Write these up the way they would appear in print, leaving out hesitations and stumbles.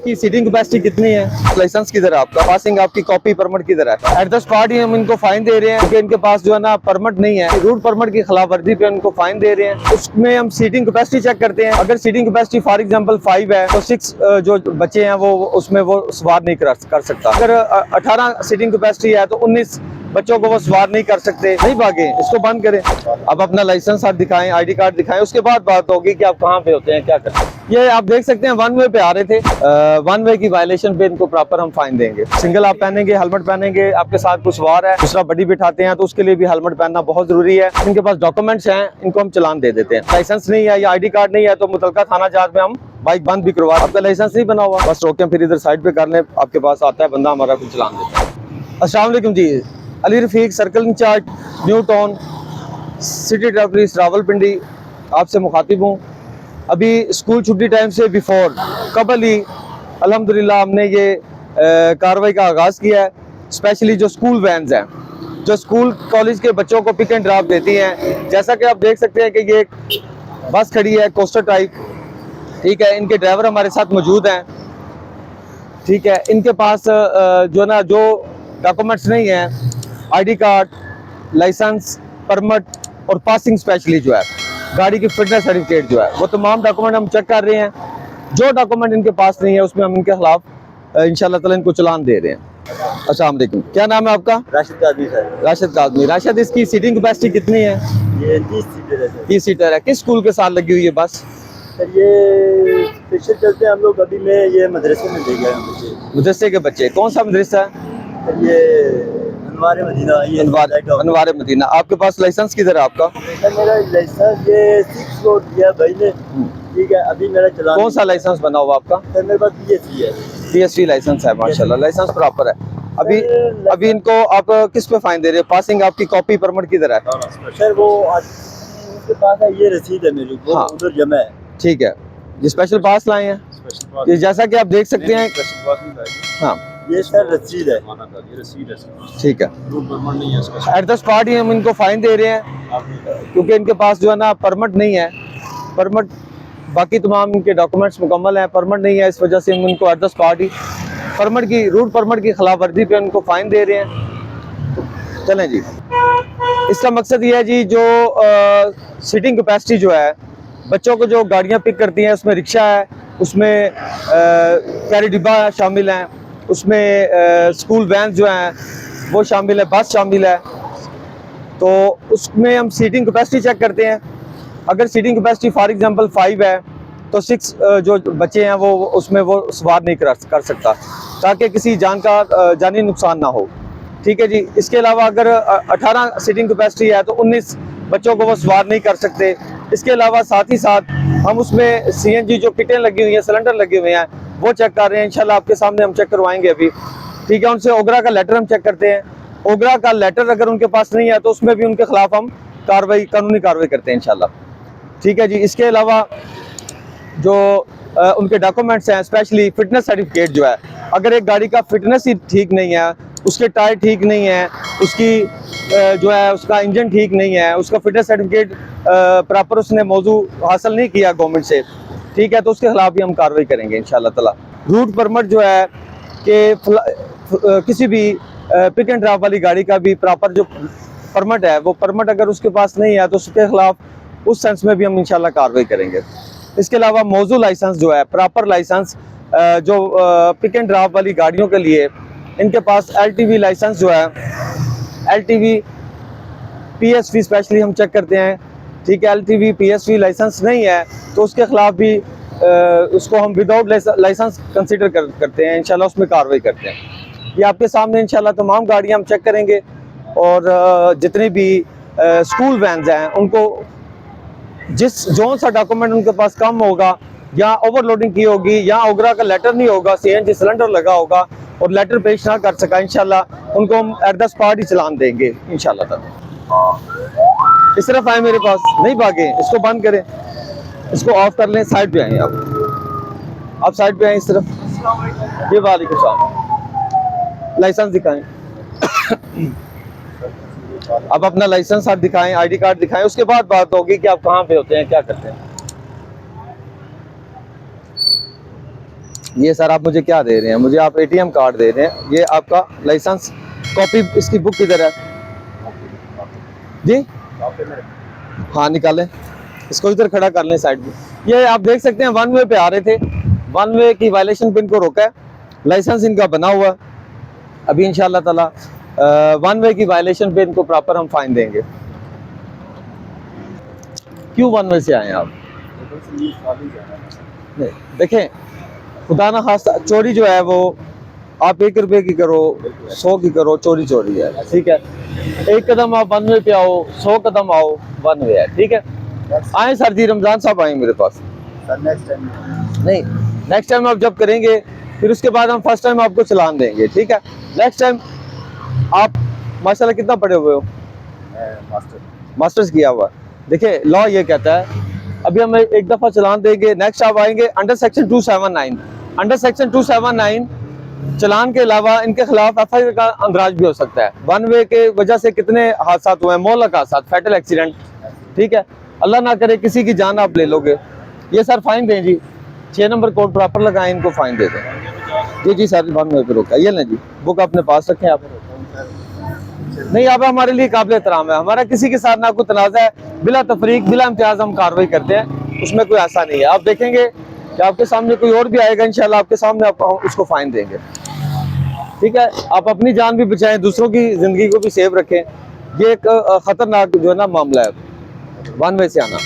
इसकी seating capacity कितनी है, लाइसेंस किधर है आपका, पासिंग आपकी कॉपी परमिट किधर है। एट द स्पॉट ही हम इनको फाइन दे रहे हैं क्योंकि इनके पास जो है ना परमिट नहीं है, रूट परमिट की खिलाफ वर्जी पे उनको फाइन दे रहे हैं। उसमें हम सीटिंग कैपेसिटी चेक करते हैं। अगर सीटिंग कैपेसिटी फॉर एग्जांपल 5 है तो 6 जो बच्चे हैं वो उसमें वो सवार नहीं कर सकता। अगर 18 सीटिंग कैपेसिटी है तो 19 बच्चों को वो सवार नहीं कर सकते। नहीं भागे, इसको बंद करें। अब अपना लाइसेंस आप दिखाएं, आईडी कार्ड दिखाएं, उसके बाद बात होगी कि आप कहाँ पे होते हैं, क्या करते हैं। ये आप देख सकते हैं वन वे पे आ रहे थे, वन वे की वायलेशन पे इनको प्रॉपर हम फाइन देंगे। सिंगल आप पहनेंगे, हेलमेट पहनेंगे, आपके साथ कुछ सवार है, दूसरा बड़ी बिठाते हैं तो उसके लिए भी हेलमेट पहनना बहुत जरूरी है। इनके पास डॉक्यूमेंट्स हैं, इनको हम चलान दे देते हैं। लाइसेंस नहीं है या आईडी कार्ड नहीं है तो मुतलका थाना जांच में हम बाइक बंद भी करवा। आपका लाइसेंस नहीं बना हुआ, बस रोकें, फिर इधर साइड पे कर लें, आपके पास आता है बंदा, हमारा कुछ चलान देता है। अस्सलाम वालेकुम जी, Ali Rafiq, circle incharge, new town, city traffic police Rawalpindi, आपसे मुखातिब हूँ। अभी स्कूल छुट्टी टाइम से बिफोर कबल ही अल्हम्दुलिल्लाह हमने ये कार्रवाई का आगाज़ किया है। स्पेशली जो स्कूल वैन्स हैं, जो स्कूल कॉलेज के बच्चों को पिक एंड ड्रॉप देती हैं, जैसा कि आप देख सकते हैं कि ये एक बस खड़ी है कोस्टर टाइप, ठीक है। इनके ड्राइवर हमारे साथ मौजूद हैं, ठीक है। इनके पास जो ना जो डॉक्यूमेंट्स नहीं है, आईडी कार्ड, लाइसेंस, परमिट और पासिंग स्पेशली जो है गाड़ी की फिटनेस सर्टिफिकेट जो है, वो तमाम डॉक्यूमेंट हम चेक कर रहे हैं। जो डॉक्यूमेंट इनके पास नहीं है उसमें हम इनके खिलाफ इंशाल्लाह ताला इनको चलान दे रहे हैं। अस्सलाम वालेकुम, क्या नाम है आपका? राशिद कादमी सर। राशिद कादमी। राशिद, इसकी सीटिंग कैपेसिटी कितनी है? ये 30 सीटर है सर। 30 सीटर है। किस स्कूल के साथ लगी हुई है बस? सर ये स्पेशल चलते हैं हम लोग, अभी मैं ये मदरसे में ले गया हूँ बच्चे। मदरसे के बच्चे, कौन सा मदरसा है? सर ये अनवार मदीना, ये अनवार मदीना। आपके पास लाइसेंस किधर है आपका? सर मेरा लाइसेंस ये 6 को दिया भाई ने, ठीक है। अभी मेरा चलान। कौन सा लाइसेंस बना हुआ आपका? सर मेरे पास PSC है। PSC लाइसेंस है, माशाल्लाह, लाइसेंस प्रॉपर है। अभी इनको आप किस पे फाइन दे रहे हो? पासिंग आपकी कॉपी परमिट किधर है? सर वो उनके पास है, ये रसीद है मेरी, वो उधर जमा है। ठीक है, ये स्पेशल पास लाए हैं, ये जैसा कि आप देख सकते हैं। हाँ, ये सर रसीद है, ठीक है। एट द स्पॉट ही हम इनको फाइन दे रहे हैं क्योंकि इनके पास जो है ना परमिट नहीं है। परमिट, बाकी तमाम इनके डॉक्यूमेंट्स मुकम्मल हैं, परमिट नहीं है, इस वजह से हम इनको at the spot he permit की, रूट परमिट की खिलाफ वर्जी पे उनको फाइन दे रहे हैं। चलें जी, इसका मकसद ये है जी, जो सीटिंग कैपेसिटी जो है, बच्चों को जो गाड़ियाँ पिक करती हैं, उसमें रिक्शा है, उसमें कैरी डिब्बा शामिल हैं, उसमें स्कूल वैन जो हैं वो शामिल है, बस शामिल है, तो उसमें हम सीटिंग कैपेसिटी चेक करते हैं। अगर सीटिंग कैपेसिटी फॉर एग्जांपल 5 है तो 6 जो बच्चे हैं वो उसमें वो सवार नहीं कर सकता, ताकि किसी जानी नुकसान ना हो, ठीक है जी। इसके अलावा अगर 18 सीटिंग कैपेसिटी है तो 19 बच्चों को वो सवार नहीं कर सकते। इसके अलावा साथ ही साथ हम उसमें CNG जो किटें लगी हुई हैं, सिलेंडर लगे हुए हैं, वो चेक कर रहे हैं। इंशाल्लाह आपके सामने हम चेक करवाएंगे अभी, ठीक है। उनसे ओगरा का लेटर हम चेक करते हैं। ओगरा का लेटर अगर उनके पास नहीं है तो उसमें भी उनके खिलाफ हम कानूनी कार्रवाई करते हैं इंशाल्लाह, ठीक है जी। इसके अलावा जो उनके डॉक्यूमेंट्स हैं, स्पेशली फिटनेस सर्टिफिकेट जो है, अगर एक गाड़ी का फिटनेस ही ठीक नहीं है, उसके टायर ठीक नहीं है, उसकी जो है उसका इंजन ठीक नहीं है, उसका फिटनेस सर्टिफिकेट प्रॉपर उसने मौजू हासिल नहीं किया गवर्नमेंट से, ठीक है, तो उसके खिलाफ भी हम कार्रवाई करेंगे इंशाल्लाह ताला। रूट परमिट जो है कि किसी भी पिक एंड ड्रॉप वाली गाड़ी का भी प्रॉपर जो परमिट है, वो परमिट अगर उसके पास नहीं है तो उसके खिलाफ उस सेंस में भी हम इंशाल्लाह कार्रवाई करेंगे। इसके अलावा मौजू लाइसेंस जो है, प्रॉपर लाइसेंस जो पिक एंड ड्रॉप वाली गाड़ियों के लिए, इनके पास LTV लाइसेंस जो है, LTV PSV स्पेशली हम चेक करते हैं, ठीक है। LTV PSV लाइसेंस नहीं है तो उसके खिलाफ भी उसको हम विदाउट लाइसेंस कंसिडर करते हैं, इंशाल्लाह उसमें कार्रवाई करते हैं। ये आपके सामने इंशाल्लाह तमाम गाड़ियाँ हम चेक करेंगे और जितने भी स्कूल वैन्स हैं उनको जो सा डॉक्यूमेंट उनके पास कम होगा, या ओवरलोडिंग की होगी, या ओगरा का लेटर नहीं होगा, CNG सिलेंडर लगा होगा और लेटर पेश ना कर सका, इंशाल्लाह उनको हम एट द स्पॉट ही चलान देंगे इंशाल्लाह। इस तरफ आए, मेरे पास नहीं भागे, इसको बंद करें, इसको ऑफ कर लें, साइड पे आए आप साइड पे आए इस तरफ। ये वालेकुम सलाम। लाइसेंस दिखाएं। अब अपना लाइसेंस आप दिखाएं, आईडी कार्ड दिखाएं, उसके बाद बात होगी कि आप कहाँ पे होते हैं, क्या करते हैं। ये सर आप मुझे क्या दे रहे हैं? मुझे आप एटीएम कार्ड दे रहे हैं, ये आपका लाइसेंस कॉपी, इसकी बुक किधर है जी? हाँ निकालें, इसको इधर खड़ा कर लें साइड में। ये आप देख सकते हैं वन वे पे आ रहे थे, वन वे की वायलेशन पे इनको रोका है, लाइसेंस इनका बना हुआ। अभी इंशाल्लाह ताला वन वे की वायलेशन पे इनको प्रॉपर हम फाइन देंगे। क्यों वन वे से आए हैं आप? नहीं देखें, खुदा ना खास्ता चोरी जो है वो आप 1 रुपए की करो 100 की करो, चोरी चोरी है, ठीक है। एक कदम आप वन वे पे आओ, 100 कदम आओ, वन वे है, ठीक है। आए सर जी, रमजान साहब आए मेरे पास। नहीं, नेक्स्ट टाइम आप जब करेंगे फिर उसके बाद हम फर्स्ट टाइम आपको चलान देंगे, ठीक है। नेक्स्ट टाइम आप माशाल्लाह कितना पढ़े हुए हो? मास्टर्स किया हुआ। देखिए लॉ ये कहता है, अभी हम एक दफा चलान देंगे, नेक्स्ट आप आएंगे अंडर सेक्शन 279, अंडर सेक्शन 279 चलान के अलावा इनके खिलाफ एफआईआर का अंदराज भी हो सकता है। वन वे के वजह से कितने हादसा हुए हैं, मोहल्लक हादसा, फैटल एक्सीडेंट, ठीक है। अल्लाह ना करे किसी की जान आप ले लोगे। ये सर फाइन दें जी, 6 नंबर कोड प्रॉपर लगाएं, इनको फाइन दे दें। जी जी सर, वन वे पे रोका। ये लें जी, बुक अपने पास रखें आप। नहीं, आप हमारे लिए काबिल एहतराम है, हमारा किसी के साथ ना कोई तनाज़ा है, बिला तफरीक बिला इम्तियाज हम कार्रवाई करते हैं, उसमें कोई ऐसा नहीं है। आप देखेंगे कि आपके सामने कोई और भी आएगा, इंशाल्लाह आपके सामने आप उसको फाइन देंगे, ठीक है। आप अपनी जान भी बचाएं, दूसरों की जिंदगी को भी सेव रखें। ये एक खतरनाक जो है ना मामला है, वन वे से आना।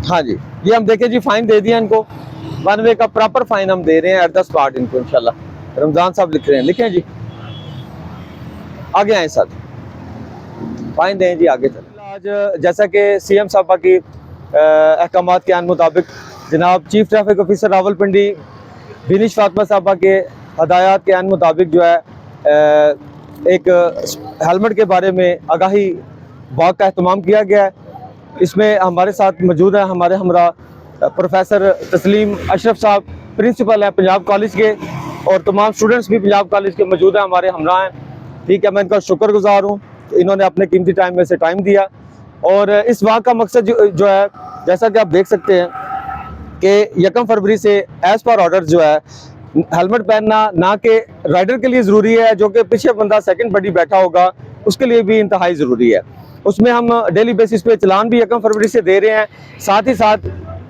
हाँ जी, ये हम देखें जी, फाइन दे दिया इनको, वन वे का प्रॉपर फाइन हम दे रहे हैं एट द स्पॉट इनको, इंशाल्लाह। रमजान साहब लिख रहे हैं, लिखें जी, आगे आए साथ, फाइन दें जी, आगे चलें। आज जैसा कि सीएम साहबा की अहकामात के मुताबिक जनाब chief traffic officer Rawalpindi बिनिश Fatima साहबा के हदायत के मुताबिक जो है एक हेलमेट के बारे में आगाही वॉक का एहतमाम किया गया है। इसमें हमारे साथ मौजूद है हमारे हमरा प्रोफेसर तस्लीम अशरफ साहब, प्रिंसिपल हैं पंजाब कॉलेज के, और तमाम स्टूडेंट्स भी पंजाब कॉलेज के मौजूद हैं, हमारे हमरा हैं, ठीक है। मैं इनका शुक्रगुजार हूँ, इन्होंने अपने कीमती टाइम में से टाइम दिया। और इस वॉक का मकसद जो है, जैसा कि आप देख सकते हैं कि 1 फरवरी से एज पर ऑर्डर जो है हेलमेट पहनना ना कि राइडर के लिए ज़रूरी है, जो कि पीछे बंदा सेकंड बडी बैठा होगा उसके लिए भी इंतहाई ज़रूरी है। उसमें हम डेली बेसिस पे चलान भी 1 फरवरी से दे रहे हैं। साथ ही साथ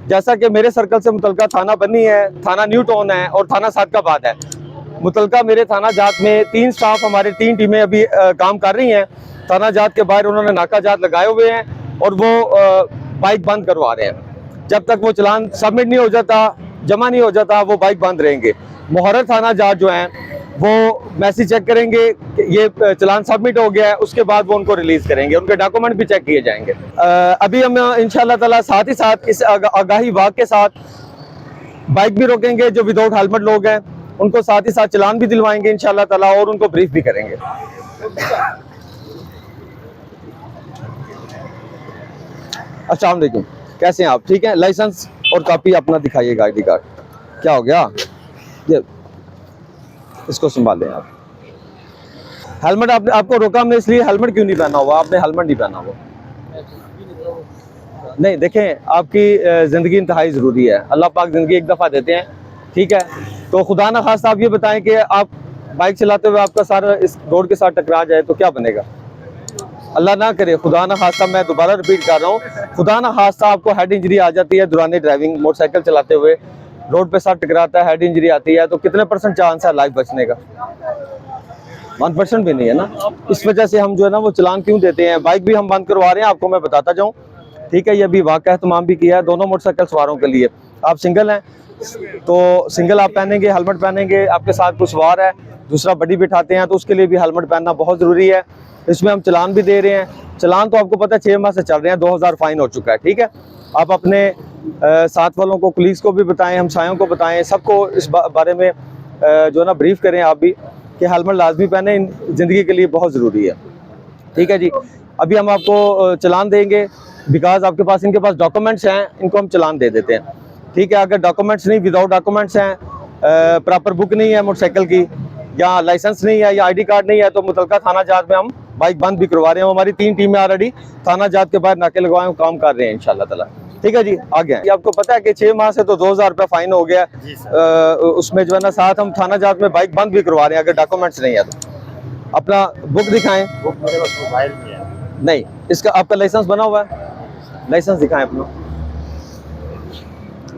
जैसा कि मेरे सर्कल से मुतलका थाना बन्नी है, थाना न्यू टाउन है और थाना सादकाबाद है, मुतलका मेरे थाना जात में 3 स्टाफ, हमारे 3 टीमें अभी काम कर रही हैं। थाना जात के बाहर उन्होंने नाका जात लगाए हुए हैं और वो बाइक बंद करवा रहे हैं। जब तक वो चलान सबमिट नहीं हो जाता, जमा नहीं हो जाता, वो बाइक बंद रहेंगे। मुहर्रर थाना जात जो हैं वो मैसेज चेक करेंगे कि ये चलान सबमिट हो गया है, उसके बाद वो उनको रिलीज करेंगे, उनके डॉक्यूमेंट भी चेक किए जाएंगे। अभी हम इंशाल्लाह ताला साथ ही साथ इस आगाही वाक के साथ बाइक भी रोकेंगे, जो विदाउट हेलमेट लोग हैं उनको साथ ही साथ चलान भी दिलवाएंगे इंशाल्लाह ताला, और उनको ब्रीफ भी करेंगे। अस्सलाम वालेकुम, कैसे हैं आप? ठीक है, लाइसेंस और कॉपी अपना दिखाइएगा, आईडी कार्ड। क्या हो गया? ये इसको संभालें आप। हेलमेट आपको रोका हमने, इसलिए हेलमेट क्यों नहीं पहना हुआ? आपने हेलमेट नहीं पहना हुआ। नहीं देखें, आपकी ज़िंदगी इंतहाई ज़रूरी है, अल्लाह पाक ज़िंदगी एक दफ़ा देते हैं, ठीक है। तो खुदा ना खास्ता आप ये बताएं कि आप बाइक चलाते हुए आपका सारा इस रोड के साथ टकरा जाए तो क्या बनेगा? अल्लाह ना करे, खुदा ना खास्ता, मैं दोबारा रिपीट कर रहा हूँ, खुदा ना खास्ता आपको हेड इंजरी आ जाती है दौरान ड्राइविंग, मोटरसाइकिल चलाते हुए रोड पे साथ टकराता है, हेड इंजरी आती है, तो कितने % चांस है लाइफ बचने का? 1% भी नहीं है ना। इस वजह से हम जो है ना वो चलान क्यों देते हैं। बाइक भी हम बंद करवा रहे हैं, आपको मैं बताता जाऊँ, ठीक है। ये अभी वाक़ का एहतमाम भी किया है दोनों मोटरसाइकिल सवारों के लिए। आप सिंगल हैं तो सिंगल आप पहनेंगे, हेलमेट पहनेंगे, आपके साथ कोई सवार है दूसरा बड़ी बिठाते हैं तो उसके लिए भी हेलमेट पहनना बहुत ज़रूरी है। इसमें हम चलान भी दे रहे हैं। चलान तो आपको पता है 6 माह से चल रहे हैं, 2000 फाइन हो चुका है, ठीक है। आप अपने साथ वालों को, पुलिस को भी बताएं, हमसायों को बताएं, सबको इस बारे में जो है ना ब्रीफ करें आप भी कि हेलमेट लाजमी पहने, ज़िंदगी के लिए बहुत ज़रूरी है, ठीक है जी। अभी हम आपको चलान देंगे, बिकॉज आपके पास, इनके पास डॉक्यूमेंट्स हैं, इनको हम चलान दे देते हैं, ठीक है। अगर डॉक्यूमेंट्स नहीं, विदाउट डॉक्यूमेंट्स हैं, प्रॉपर बुक नहीं है मोटरसाइकिल की, या लाइसेंस नहीं है, या आईडी कार्ड नहीं है, तो मुतलका थाना जात में हम बाइक बंद भी करवा रहे हैं। हमारी 3 टीमें ऑलरेडी थाना जात के बाहर नाके लगवाए काम कर रहे हैं इंशाल्लाह ताला। ठीक है जी, आ गया। ये आपको पता है कि 6 माह से तो 2000 रुपये फाइन हो गया। जी सर। उसमें जो है ना साथ हम थाना जात में बाइक बंद भी करवा रहे हैं अगर डॉक्यूमेंट्स नहीं है तो। अपना बुक दिखाएं। बुक मेरे पास मोबाइल में है। नहीं, इसका आपका लाइसेंस बना हुआ है? लाइसेंस दिखाएं अपना।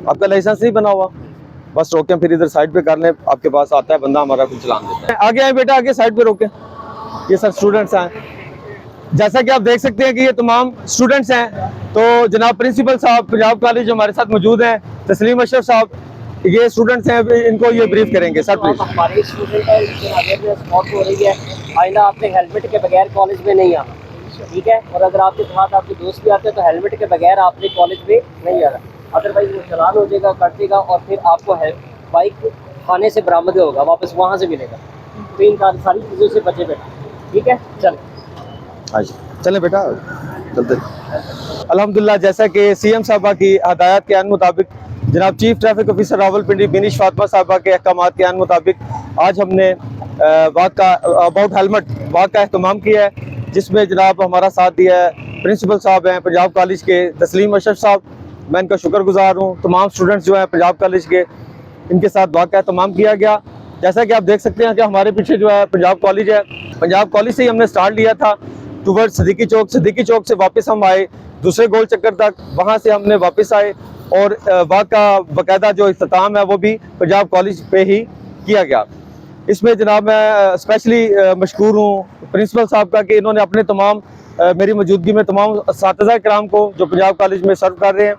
आपका लाइसेंस नहीं बना हुआ, बस रोकें, फिर इधर साइड पे कर लें। आपके पास आता है बंदा, हमारा कुछ चलान देता है। आगे आए बेटा, आगे साइड पे रोकें। ये सब स्टूडेंट्स हैं, जैसा कि आप देख सकते हैं कि ये तमाम स्टूडेंट्स हैं। तो जनाब प्रिंसिपल साहब पंजाब कॉलेज जो हमारे साथ मौजूद हैं, तस्लीम अशरफ साहब, ये स्टूडेंट्स हैं, इनको ये ब्रीफ करेंगे। Sir please. हमारे स्टूडेंट है, इसमें अवेयरनेस बहुत हो रही है। आइंदा आपने हेलमेट के बगैर कॉलेज में नहीं आना, ठीक है। और अगर आपके साथ आपके दोस्त भी आते हैं तो हेलमेट के बगैर आपने कॉलेज में नहीं आना, अदरवाइज वो चलान हो जाएगा, कट देगा और फिर आपको बाइक थाने से बरामद होगा, वापस वहाँ से मिलेगा। तो इन सारी चीज़ों से बचे बेटा, ठीक है। चल चलें बेटा, चलते। अल्हम्दुलिल्लाह, जैसा कि सीएम साहबा की हदायत के अन मुताबिक जनाब chief traffic officer Rawalpindi बिनिश Fatima साहबा के अहकामात के अन मुताबिक आज हमने वाक का अबाउट हेलमेट वाक का एहतमाम किया है, जिसमें जनाब हमारा साथ दिया है प्रिंसिपल साहब हैं पंजाब कॉलेज के तस्लीम अशरफ साहब। मैं इनका शुक्रगुजार हूँ। तमाम स्टूडेंट्स जो हैं पंजाब कॉलेज के, इनके साथ वाक का एहतमाम किया गया। जैसा कि आप देख सकते हैं कि हमारे पीछे जो है पंजाब कॉलेज है। पंजाब कॉलेज से ही हमने स्टार्ट लिया था टूवर्ड सिद्दीकी चौक से वापस हम आए दूसरे गोल चक्कर तक, वहाँ से हमने वापस आए और वाक का बाकायदा जो इख्तिताम है वो भी पंजाब कॉलेज पे ही किया गया। इसमें जनाब मैं स्पेशली मशकूर हूँ प्रिंसिपल साहब का कि इन्होंने अपने तमाम मेरी मौजूदगी में तमाम असातिज़ा कराम को जो पंजाब कॉलेज में सर्व कर रहे हैं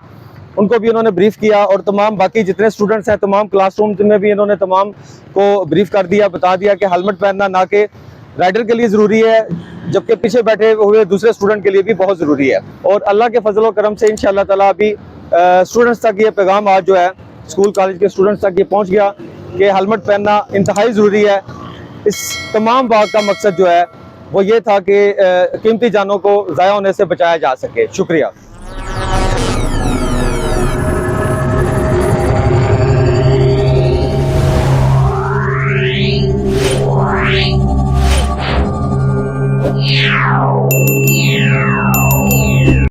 उनको भी इन्होंने ब्रीफ किया, और तमाम बाकी जितने स्टूडेंट्स हैं तमाम क्लासरूम में भी इन्होंने तमाम को ब्रीफ कर दिया, बता दिया कि हेलमेट पहनना ना कि राइडर के लिए ज़रूरी है, जबकि पीछे बैठे हुए दूसरे स्टूडेंट के लिए भी बहुत ज़रूरी है। और अल्लाह के फजल व करम से इंशाअल्लाह ताला अभी स्टूडेंट्स तक ये पैगाम आज जो है स्कूल कॉलेज के स्टूडेंट्स तक ये पहुँच गया कि हेलमेट पहनना इंतहाई ज़रूरी है। इस तमाम बात का मकसद जो है वो ये था कि कीमती जानों को ज़ाया होने से बचाया जा सके। शुक्रिया।